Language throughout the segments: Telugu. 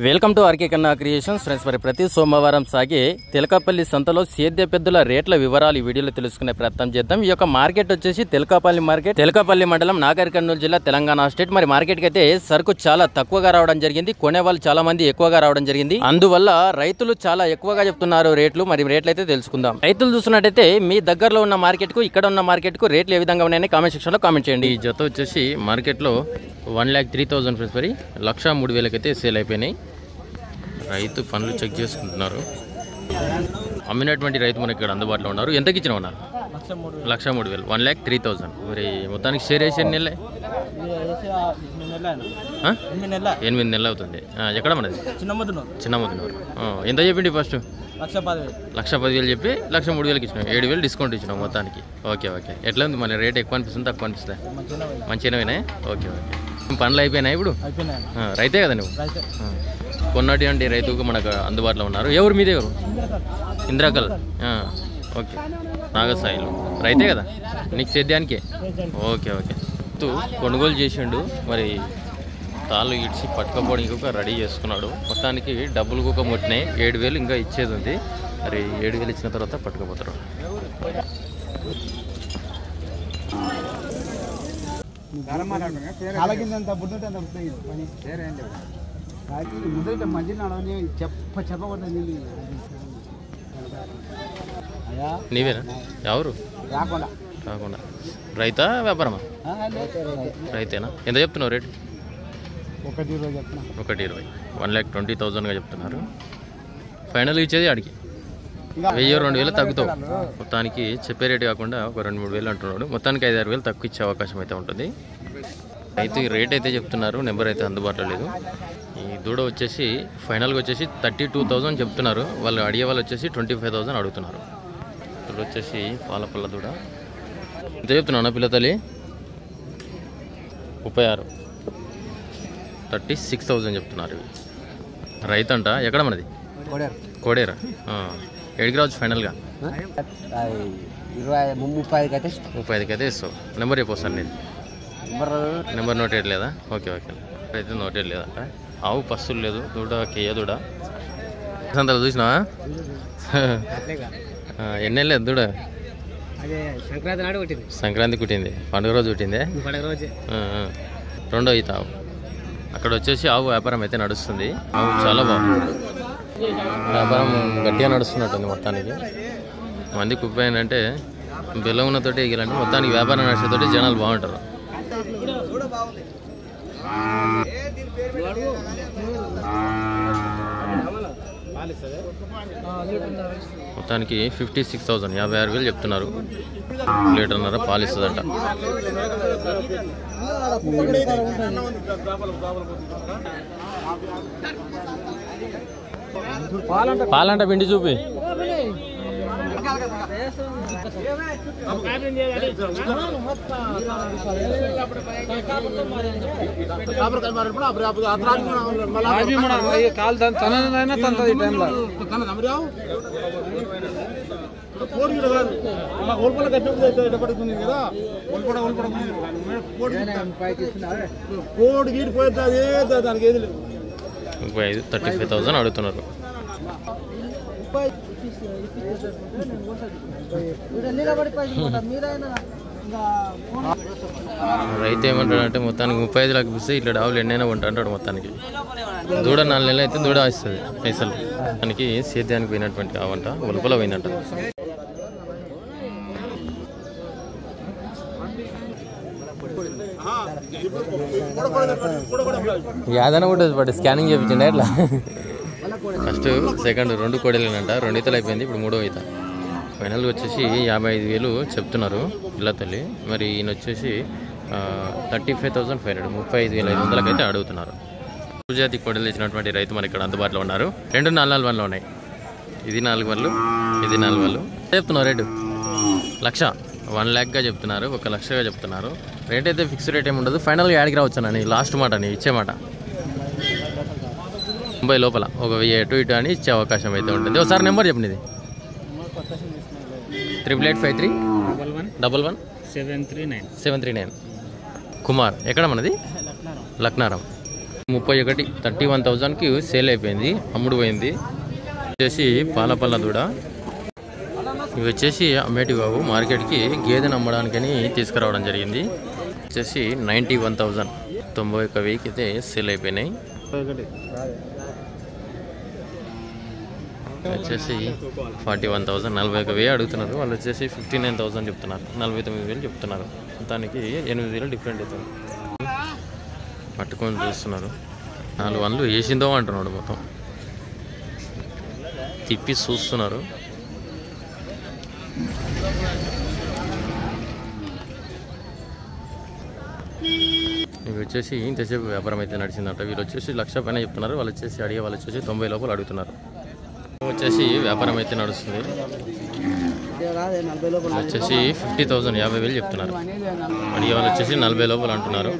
వెల్కమ్ టు ఆర్కే కన్నా క్రియేషన్స్ ఫ్రెండ్స్. మరి ప్రతి సోమవారం సాగే తెలకపల్లి సంతలో సేద్య పెద్దల రేట్ల వివరాలు ఈ వీడియోలో తెలుసుకునే ప్రయత్నం చేద్దాం. ఈ యొక్క మార్కెట్ వచ్చేసి తెలకపల్లి మార్కెట్, తెలకపల్లి మండలం, నాగర్ కర్నూలు జిల్లా, తెలంగాణ స్టేట్. మరి మార్కెట్ కి అయితే సరుకు చాలా తక్కువగా రావడం జరిగింది, కొనే వాళ్ళు చాలా మంది ఎక్కువగా రావడం జరిగింది. అందువల్ల రైతులు చాలా ఎక్కువగా చెప్తున్నారు రేట్లు. మరి రేట్లు అయితే తెలుసుకుందాం. రైతులు చూస్తున్నట్టయితే మీ దగ్గరలో ఉన్న మార్కెట్ కు, ఇక్కడ ఉన్న మార్కెట్ కు రేట్లు ఏ విధంగా ఉన్నాయని కామెంట్ సెక్షన్ లో కామెంట్ చేయండి. ఈ జత వచ్చేసి మార్కెట్ లో 1,03,000 ఫ్రెండ్స్. మరి 1,03,000 అయితే సేల్ అయిపోయినాయి. రైతు పనులు చెక్ చేసుకుంటున్నారు. అమ్మినటువంటి రైతు మనకి ఇక్కడ అందుబాటులో ఉన్నారు. ఎంతకి ఇచ్చినావు అన్న? 1,03,000, 1,03,000. మరి మొత్తానికి షేర్ వేసి ఎన్ని నెలలు? 8 నెలలు అవుతుంది. ఎక్కడ మనది? చిన్నమదునూరు. ఎంత చెప్పిండి ఫస్ట్? 1,10,000 చెప్పి 1,03,000 ఇచ్చినాం. 7,000 డిస్కౌంట్ ఇచ్చినాం మొత్తానికి. Okay okay. ఎట్లా ఉంది మన రేట్? ఎక్కువ అనిపిస్తుంది, తక్కువ అనిపిస్తుంది? మంచిగానే. Okay okay. పనులు అయిపోయినాయి ఇప్పుడు? రైతే కదా నువ్వు? కొన్నటి అంటే రైతుకు మనకు అందుబాటులో ఉన్నారు. ఎవరు మీదే? ఎవరు? ఇంద్రాకల్. ఓకే. నాగసాయిలు రైతే కదా నీకు సేద్యానికే? Okay okay. కొనుగోలు చేసిండు. మరి తాళ్ళు ఇడిచి పట్టుకపోవడానికి ఒక రెడీ చేసుకున్నాడు. మొత్తానికి డబ్బులు కూడా ముట్టినాయి. 7,000 ఇంకా ఇచ్చేది ఉంది. మరి 7,000 ఇచ్చిన తర్వాత పట్టుకపోతారు. నీవేనా? ఎవరు? రాకుండా. రైతా వ్యాపారమా? రైతేనా? ఎంత చెప్తున్నావు రేటు? 1,20,000, 1,20,000గా చెప్తున్నారు. ఫైనల్ ఇచ్చేది ఆడికి 1,000-2,000 తగ్గుతావు. మొత్తానికి చెప్పే రేటు కాకుండా ఒక 2-3,000 అంటున్నాడు. మొత్తానికి 5-6,000 తక్కువ ఇచ్చే అవకాశం అయితే ఉంటుంది. రైతు రేట్ అయితే చెప్తున్నారు, నెంబర్ అయితే అందుబాటులో లేదు. ఈ దూడ వచ్చేసి ఫైనల్గా వచ్చేసి 32,000 చెప్తున్నారు. వాళ్ళు అడిగే వాళ్ళు వచ్చేసి 25,000 అడుగుతున్నారు. దూడ వచ్చేసి పాలపల్ల దూడ. ఎంత చెప్తున్నా పిల్ల తల్లి? 36, 36,000 చెప్తున్నారు. ఇవి రైతు అంట. ఎక్కడ మనది? కోడేరా. ఎడికి రావచ్చు ఫైనల్గా? 35 అయితే ఇస్తావు. నెంబర్ చెప్పు సార్. నేను నెంబర్ నోట్ వేయట్లేదా? Okay okay. అయితే నోట్ వేయలేదంట. ఆవు పస్తులు లేదు. దూడ కేయ దూడ. సంతలో చూసినావా? ఎన్నెళ్ళలేదు దూడ? సంక్రాంతి కుట్టింది. పండుగ రోజు కుట్టింది. రెండో ఈత ఆవు. అక్కడ వచ్చేసి ఆవు వ్యాపారం అయితే నడుస్తుంది. ఆవు చాలా బాగుంది. వ్యాపారం గట్టిగా నడుస్తున్నట్టుంది. మొత్తానికి మంది కుప్ప ఏంటంటే బెల్లం ఉన్నతోటి ఎగిలంటే మొత్తానికి వ్యాపారం నడిచేతోటి జనాలు బాగుంటారు. మొత్తానికి 56,000, 56,000 చెప్తున్నారు. లీటర్న్నర పాలిస్తుందంట. పాలంట పిండి చూపి. దానికి 35,000 అడుగుతున్నారు. రైతు ఏమంటాడంటే మొత్తానికి 35 లక్షలు ఇస్తే ఇట్లా డావులు ఎన్నైనా ఉంటా అంటాడు. మొత్తానికి దూడ 4 నెలలు అయితే దూడ వస్తుంది పైసలు. దానికి సేద్యానికి పోయినటువంటి కావంట, ఉలుపల పోయిందంట. యాదన కూడా పడి స్కానింగ్ చేయించండి. ఎట్లా? First second 2 కోడలేనంట. 2 ఈతలు అయిపోయింది. ఇప్పుడు 3వ ఈత. ఫైనల్గా వచ్చేసి 55,000 చెప్తున్నారు పిల్ల తల్లి. మరి ఈయన వచ్చేసి 35,500, 35,500 అయితే అడుగుతున్నారు. జాతి కోడలు ఇచ్చినటువంటి రైతు మనకి ఇక్కడ అందుబాటులో ఉన్నారు. 2 4 వన్లు ఉన్నాయి. ఇది 4 వన్లు, ఇది 4 వన్లు. చెప్తున్నారు రేటు 1,00,000, 1,00,000గా చెప్తున్నారు. 1,00,000గా చెప్తున్నారు. రేట్ అయితే ఫిక్స్ రేట్ ఏమి ఉండదు. ఫైనల్గా యాడికి రావచ్చానని లాస్ట్ మాట, నీ ఇచ్చే మాట 90 లోపల ఒక 1000 అటు ఇటు అని ఇచ్చే అవకాశం అయితే ఉంటుంది. ఒకసారి నెంబర్ చెప్పండి. 8853 11 739. కుమార్. ఎక్కడ మనది? లక్నారం. 31 31,000కి సేల్ అయిపోయింది, అమ్ముడు పోయింది. వచ్చేసి పాలపల్ల దూడ. ఇవి వచ్చేసి అమ్మేటి బాబు మార్కెట్కి గేదెను అమ్మడానికని తీసుకురావడం జరిగింది. వచ్చేసి 91,000 91,000కి అయితే సేల్ అయిపోయినాయి. వచ్చేసి 41,000 41,000 అడుగుతున్నారు. వాళ్ళు వచ్చేసి 59,000 చెప్తున్నారు, 49,000 చెప్తున్నారు. దానికి 8,000 డిఫరెంట్ అవుతుంది. పట్టుకొని చూస్తున్నారు. 4 వన్లు వేసిందో అంటున్నాడు. మొత్తం తిప్పి చూస్తున్నారు. ఇవి వచ్చేసి ఇంతసేపు వ్యాపారం అయితే నడిచిందంట. వీళ్ళు వచ్చేసి 1,00,000 పైన చెప్తున్నారు. వాళ్ళు వచ్చేసి అడిగే వాళ్ళు వచ్చేసి 90 లోపల అడుగుతున్నారు. వచ్చేసి వ్యాపారం అయితే నడుస్తుంది. వచ్చేసి 50,000 50,000 చెప్తున్నారు. అడిగే వాళ్ళు వచ్చేసి 40 లోపల అంటున్నారు.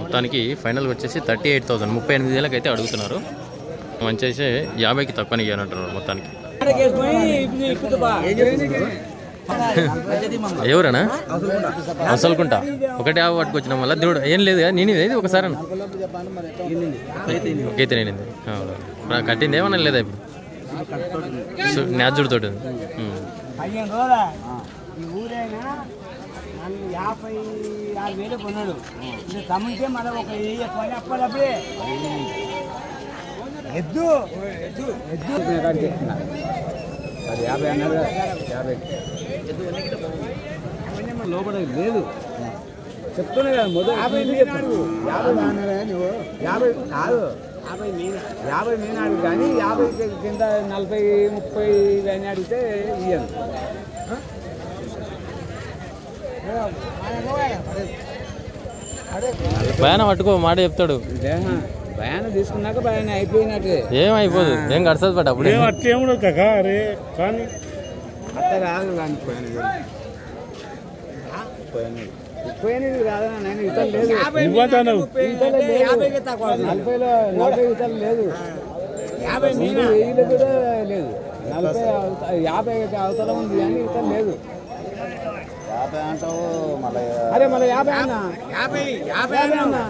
మొత్తానికి ఫైనల్ వచ్చేసి 38,000 38,000 అయితే అడుగుతున్నారు. మంచి 50కి తక్కువని ఇవ్వాలంటున్నారు. మొత్తానికి ఎవరన్నా అసలుకుంటా 150 పట్టుకొచ్చినాం. వల్ల దేవుడు ఏం లేదు కదా. నేను ఇది ఒకసారి అయితే నేనింది కట్టింది ఏమన్నా లేదా ఇప్పుడు న్యాచుడు తోటి 56,000 కొన్నాడు. తమ్ముడికే మన ఒక అప్పలప్పుడే ఎద్దు అది 50 అన్నారు. 50 లోపల లేదు చెప్తున్నా కదా. మొదలు 50 అన్నారా నువ్వు? 50 కాదు, 50 నేను అడుగు కానీ 50 కింద 40 30 అని అడిగితే ఇయ్యను. భయాన పట్టుకో మాట చెప్తాడు. భయాన తీసుకున్నాక భయాన అయిపోయినట్టే. ఏమైపోదు, ఏం గడుస్తుంది పట్టు అప్పుడు కానీ అట్ట కాదు. కానీ పోయినది కాదన్నా. నేను ఇతను లేదు 40 ఇతను లేదు. 50 కూడా లేదు. 50 అవతల ఉంది కానీ ఇతను లేదు. 50 అంటావు మళ్ళీ. అరే మళ్ళీ 50 అన్నా. 50 అన్నా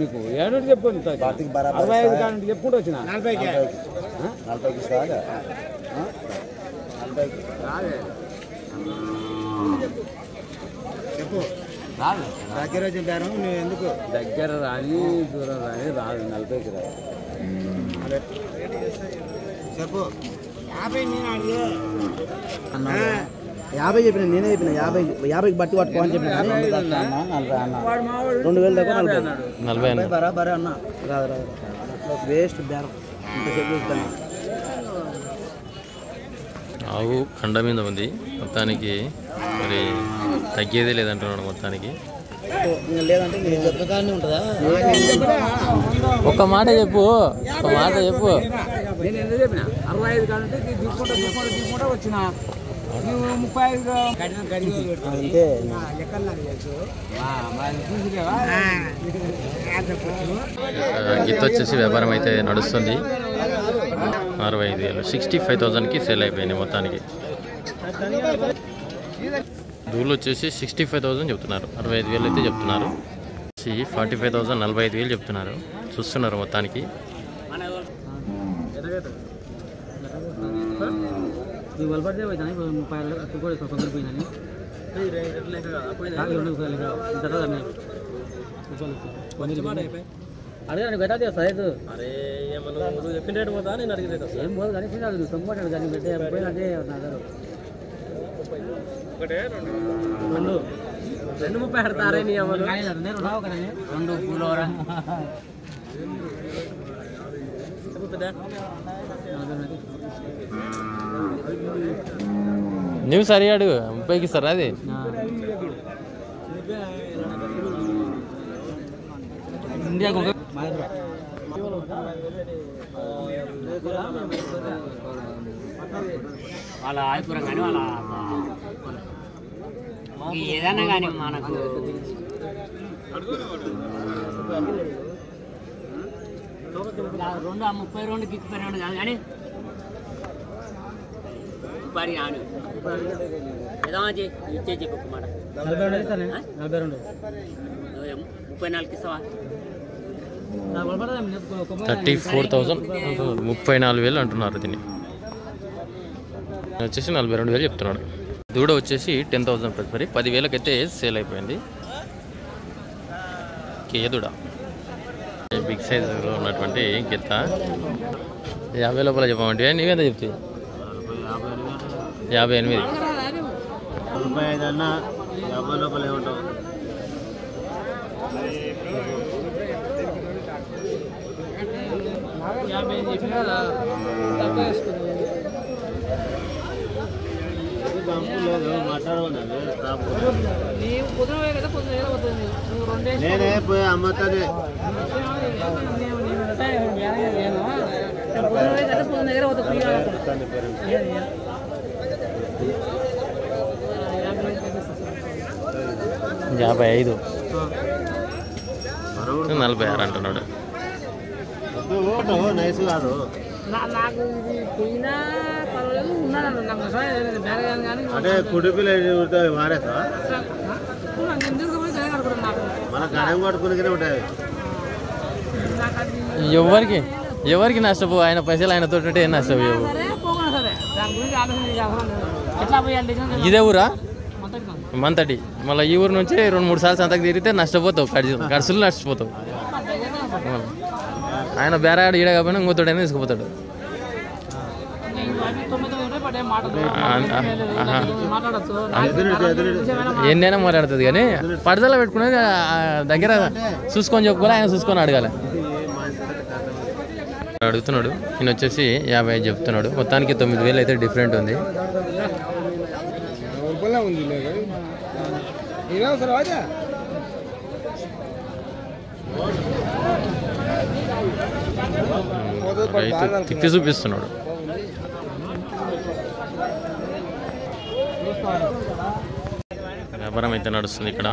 నీకు ఏడు చెప్పు. 65 కానీ చెప్పుకుంటూ వచ్చిన 40కి చెప్పు. రాదు దగ్గర చెప్పారు. నువ్వు ఎందుకు దగ్గర రాని దూరం రాని రాదు. 40కి రాదు చెప్పు. 50 నేను అడిగే 50 చెప్పిన. నేనే చెప్పిన 50కి బట్టి పట్టుకోని చెప్పిన. 2,000 దగ్గర 40 బరాబరే అన్న. రాదు వేస్ట్ బేరం ఇంత చెప్తాను. ఆవు కండ మీద ఉంది. మొత్తానికి మరి తగ్గేదే లేదంటున్నాడు. మొత్తానికి లేదంటే ఉంటుందా? ఒక మాట చెప్పు, ఒక మాట చెప్పు. నేను ఎందుకు చెప్పిన 65 కాదంటే తీసుకుంటా వచ్చిన. నువ్వు 35 గిత్త వచ్చేసి వ్యాపారం అయితే నడుస్తుంది. 65,000 65,000కి సేల్ అయిపోయింది. మొత్తానికి దూళ్ళు వచ్చేసి 65,000 చెప్తున్నారు. 65,000 అయితే చెప్తున్నారు. 45,000 45,000 చెప్తున్నారు. చూస్తున్నారు మొత్తానికి. అడిగాను బెటా సైజు. అరే చెప్పిన రేటు పోతా నేను అడిగితే ఏం పోదు కానీ తొమ్మిది కానీ పెట్టే అదే 230 పెడతారే నీ అమ్మలు 2 పూలవరా. నువ్వు సరి అడుగు 30కి ఇస్తారా? అది ఇండియాకు వాళ్ళ ఆయుపురం కానీ వాళ్ళ ఏదైనా కానీ మనకు 32 గిక్కుపోయినాడు కాదు కానీ పడి ఆను $34,000 అంటున్నారు. దీన్ని వచ్చేసి 42,000 చెప్తున్నాడు. దూడ వచ్చేసి 10,000 మరి 10,000 అయితే సేల్ అయిపోయింది. కేదుడ బిగ్ సైజులో ఉన్నటువంటి గిత్త 50 లోపల చెప్పమంటే నీవెంత చెప్తావు? 58. 55 అన్న 50 లోపల ఏమంటావు? నేనే పోయి అమ్మతానే. యాభై 55 46 అంటున్నాడు. నైస్ కాదు అంటే కుడిపిల్ల మారేసా మన గడం పట్టుకునే ఉంటాయి. ఎవరికి నష్టపో, ఆయన పైసలు ఆయన తోటి ఏం నష్టపోయావు. ఇదే ఊరా మంతటి, మళ్ళీ ఈ ఊరు నుంచి 2-3 సార్లు సంతకు తిరిగితే నష్టపోతావు, ఖర్చులు నష్టపోతావు. ఆయన బేరాడు ఈడ కాకపోయినా ఇంకోతోడైనా తీసుకుపోతాడు. ఎన్నైనా మాట్లాడుతుంది కానీ పడదల పెట్టుకునేది దగ్గర చూసుకొని చెప్పుకోవాలి, ఆయన చూసుకొని అడగాలి. అడుగుతున్నాడు. ఈయన వచ్చేసి 55 చెప్తున్నాడు. మొత్తానికి 9,000 అయితే డిఫరెంట్ ఉంది. రైతు తిప్పి చూపిస్తున్నాడు. వ్యాపారం అయితే నడుస్తుంది ఇక్కడ.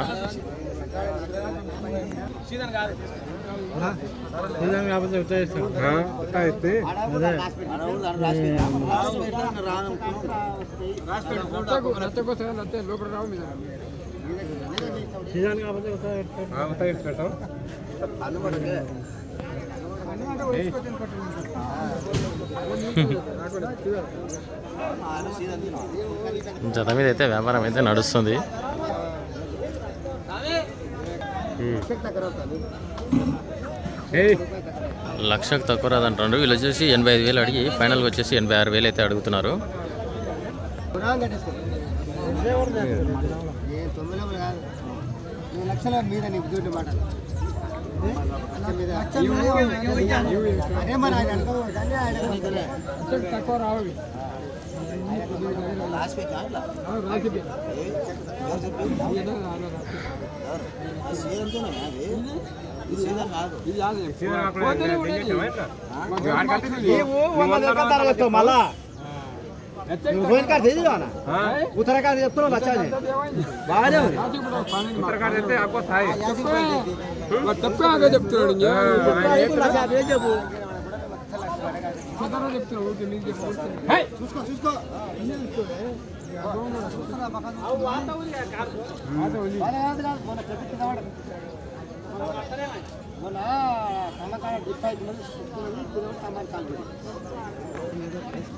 జత మీద అయితే వ్యాపారం అయితే నడుస్తుంది. లక్షకు తక్కువ రాదంటారు. వీళ్ళు వచ్చేసి 85,000 అడిగి ఫైనల్గా వచ్చేసి 86,000 అయితే అడుగుతున్నారు. మళ్ళా ఉత్తరాఖండ్ చెప్తున్నావు బాగానే ఉంది. చెప్తున్నాడు చూసుకో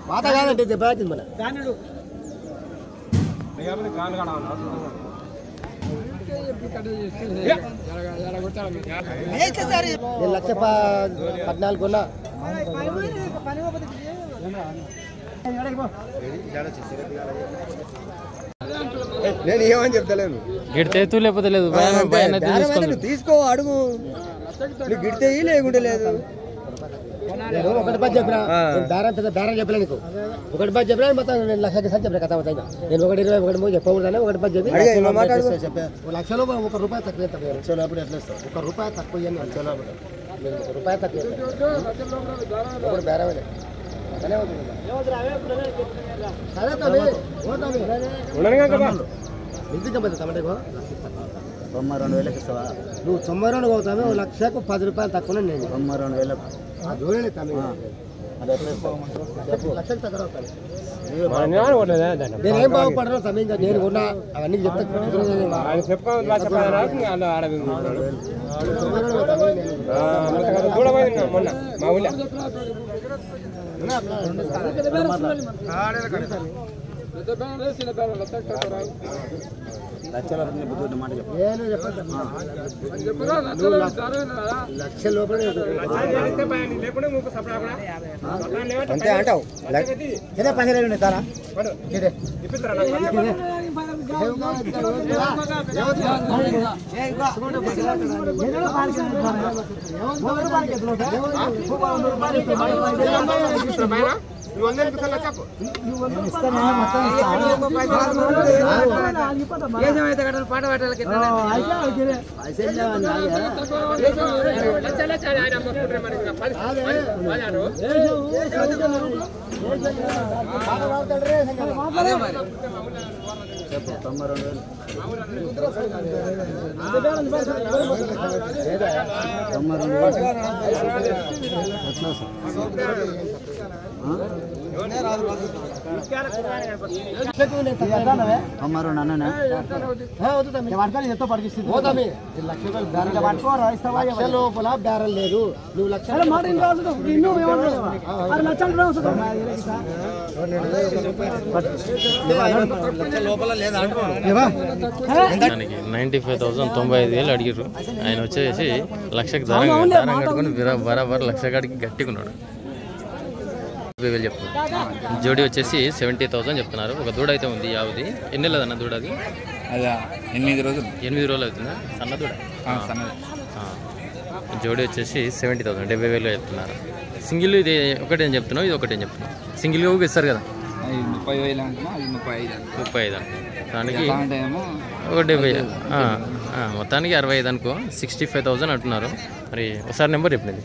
మాట కాదంటే దెబ్బ మన $1,14,000 కొన్నా. నేను ఏమని చెప్తలేను. గిడితే లేకపోతే లేదు, తీసుకో అడుగు. గిడితే లేకుంటే లేదు. నేను 1,10 చెప్పినా, బేరం చెప్పలే నీకు. 1,10 చెప్పినా మొత్తం 1,00,000 చెప్పిన కథ అవుతాయి. నేను 1,20 చెప్పకూడదని 1,10 చెప్పి ₹1,00,000 ₹1 తక్కువ. అప్పుడు ఎట్లా ఇస్తావు? ₹1 తక్కువ ఇవ్వండి. ₹1 తక్కువ ఇప్పుడు బేరమే టమాటో 92,000 ఇస్తావా? నువ్వు 92 పోతావు. ₹1,00,000కు ₹10 తక్కువ. నేను 92,000 దూరం లక్షలు తగ్గ నేనేం బాగుపడరా సమయం నేను కొన్నా అవన్నీ మొన్న మా ఊళ్ళో లక్ష లోపల అంతే అంటావు 15 తారా పాట పాడాలి లోపల బేరం లేదు నువ్వు లక్షల లోపల లేదా 95,095 అడిగారు. ఆయన వచ్చేసి లక్షకి దారం కట్టుకుని బరాబర్ లక్ష కాడికి గట్టికున్నాడు. 50,000 చెప్తున్నారు. జోడి వచ్చేసి 70,000 చెప్తున్నారు. ఒక దూడ అయితే ఉంది యావది. ఎన్ని లేదన్న దూడ అది? 8 రోజులు 8 రోజులు అవుతుందా? సన్న దూడ జోడి వచ్చేసి 70,000 70,000 చెప్తున్నారు. సింగిల్ ఇది ఒకటి ఏం చెప్తున్నావు, ఇది ఒకటి ఏం చెప్తున్నావు. సింగిల్గా ఊగి ఇస్తారు కదా 30,000 అంటున్నా, 35 దానికి ఒక 70,000 మొత్తానికి 65 అనుకో. 65,000 అంటున్నారు. మరి ఒకసారి నెంబర్ చెప్పినది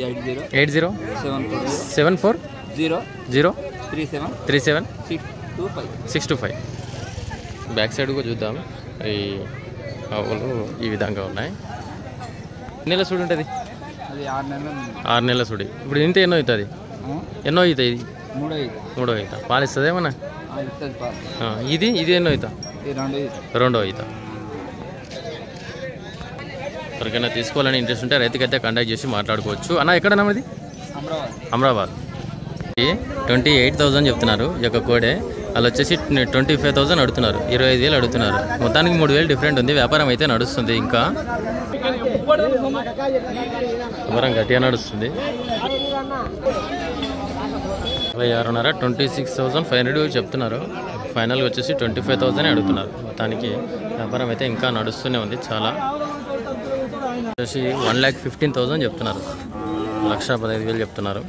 8074037037 బ్యాక్ సైడ్ కూడా చూద్దాం. ఈ ఆవులు ఈ విధంగా ఉన్నాయి. ఎన్ని నెలల సుడి ఉంటుంది? 6 నెలల సుడి. ఇప్పుడు ఇంత ఎన్నో అవుతుంది? ఎన్నో అవుతాయి? ఇది 3వ అవుతా. పాలు ఇస్తుంది ఏమన్నా? ఇది ఎన్నో అవుతా? 2వ అవుతా. ఎవరికైనా తీసుకోవాలని ఇంట్రెస్ట్ ఉంటే రైతుకైతే కాంటాక్ట్ చేసి మాట్లాడుకోవచ్చు. అన్న ఎక్కడ నమ్మది? అమరాబాద్. 28,000 చెప్తున్నారు ఈ యొక్క కోడే. వాళ్ళు వచ్చేసి 25,000 అడుగుతున్నారు. 25,000 అడుగుతున్నారు. మొత్తానికి 3,000 డిఫరెంట్ ఉంది. వ్యాపారం అయితే నడుస్తుంది. ఇంకా వ్యాపారం గట్టిగా నడుస్తుంది. 26,500 26,500 చెప్తున్నారు. ఫైనల్గా వచ్చేసి 25,000 అడుగుతున్నారు. మొత్తానికి వ్యాపారం అయితే ఇంకా నడుస్తూనే ఉంది. చాలా వచ్చేసి 1,15,000 చెప్తున్నారు. 1,15,000 చెప్తున్నారు.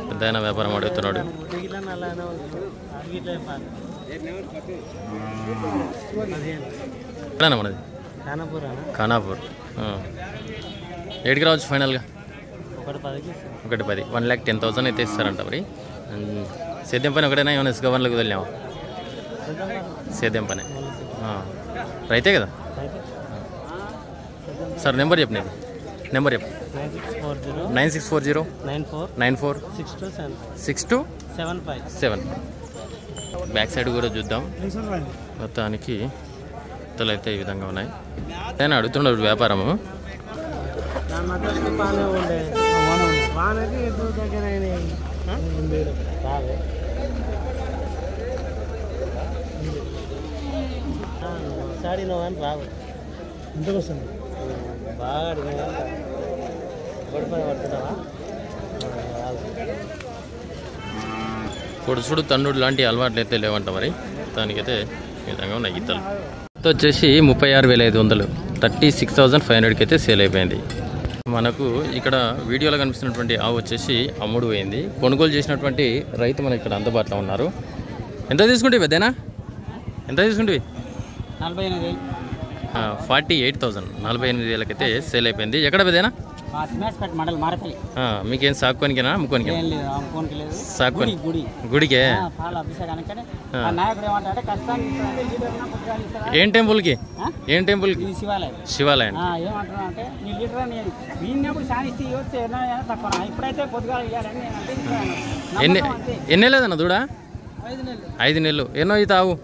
పెద్ద వ్యాపారం అడుగుతున్నాడు. ఎక్కడన్నా మనది? ఖానాపూర్. ఏడికి రావచ్చు ఫైనల్గా? 1,10,000 1,10,000 అయితే ఇస్తారంట. మరి సేద్యం పని ఒకటేనా? ఏమైనా ఇసుక పనులకు వెళ్ళామా? సేద్యం పనే. రైతే కదా సార్? నెంబర్ చెప్పినది. నెంబర్ చెప్పు. 964094626275. బ్యాక్ సైడ్ కూడా చూద్దాం. మొత్తానికి ఇతలు అయితే ఈ విధంగా ఉన్నాయి. నేను అడుగుతున్నాడు వ్యాపారము. పొడుసుడు తన్నుడు లాంటి అలవాట్లు అయితే లేవంట. మరి దానికైతే ఈ విధంగా ఉన్నాయి గీతలు. వచ్చేసి 36,500 36,500కి అయితే సేల్ అయిపోయింది. మనకు ఇక్కడ వీడియోలో కనిపిస్తున్నటువంటి ఆవు వచ్చేసి అమ్ముడు పోయింది. కొనుగోలు చేసినటువంటి రైతు మనకి ఇక్కడ అందుబాటులో ఉన్నారు. ఎంత తీసుకుంటే పెద్దనా? ఎంత తీసుకుంటే? 48,000 48,000కైతే సేల్ అయిపోయింది. ఎక్కడ పెద్దనా? మీకేం సాక్కోనికేనా అమ్ముకోనికేనా? సాక్కోని గుడికే. ఏం టెంపుల్కి? ఏం టెంపుల్కి? శివాలయం. ఎన్ని లేదన్న దూడ? 5 నెలలు. ఎన్నో ఈత ఆవు?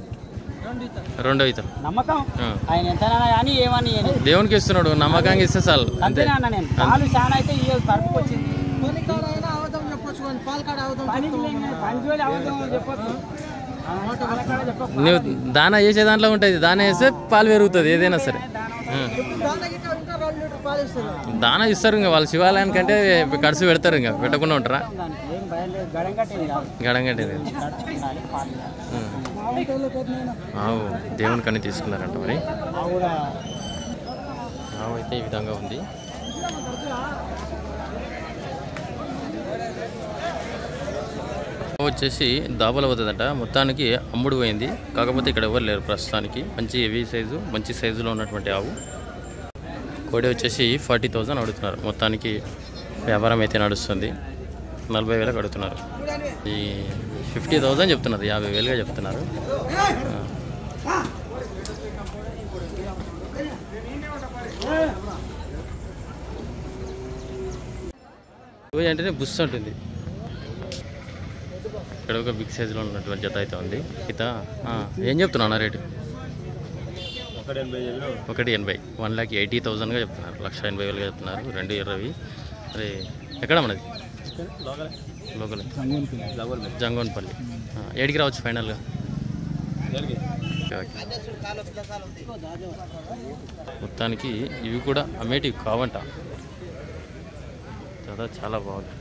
2 ఈత. నమ్మకం ఆయన ఎంతైనా కానీ ఏమని దేవునికి ఇస్తున్నాడు, నమ్మకంగా ఇస్తే చాలు అంతే. పాలు చాలా అయితే కడుపుకి వచ్చింది. నువ్వు దానా చేసే దాంట్లో ఉంటుంది, దానా వేస్తే పాలు పెరుగుతుంది ఏదైనా సరే. దానా ఇస్తారు ఇంకా వాళ్ళు శివాలయానికి అంటే ఖర్చు పెడతారు, ఇంకా పెట్టకుండా ఉంటారా? గడంగట్టేది ఆవు దేవుని కన్నీ తీసుకున్నారంట. మరి ఆవు అయితే ఈ విధంగా ఉంది. వచ్చేసి దాబలు అవుతుందంట, మొత్తానికి అమ్ముడు పోయింది. కాకపోతే ఇక్కడ ఎవరు లేరు ప్రస్తుతానికి. మంచి హెవీ సైజు, మంచి సైజులో ఉన్నటువంటి ఆవు. కోడి వచ్చేసి 40,000 అడుగుతున్నారు. మొత్తానికి వ్యాపారం అయితే నడుస్తుంది. 40,000 అడుగుతున్నారు. ఈ 50,000 చెప్తున్నారు, 50,000గా చెప్తున్నారు. అంటేనే బుస్ ఉంటుంది. ఇక్కడ ఒక బిగ్ సైజులో ఉన్నటువంటి జత అయితే ఉంది. ఇత ఏం చెప్తున్నా రేటు? 1,80,000 1,80,000గా చెప్తున్నారు. 1,80,000గా చెప్తున్నారు. 2,20. అరే ఎక్కడ మనది? లోకల్ జంగోన్పల్లి. ఏడికి రావచ్చు ఫైనల్గా? మొత్తానికి ఇవి కూడా అమ్మేటివి కావంట. చాలా బాగుంది.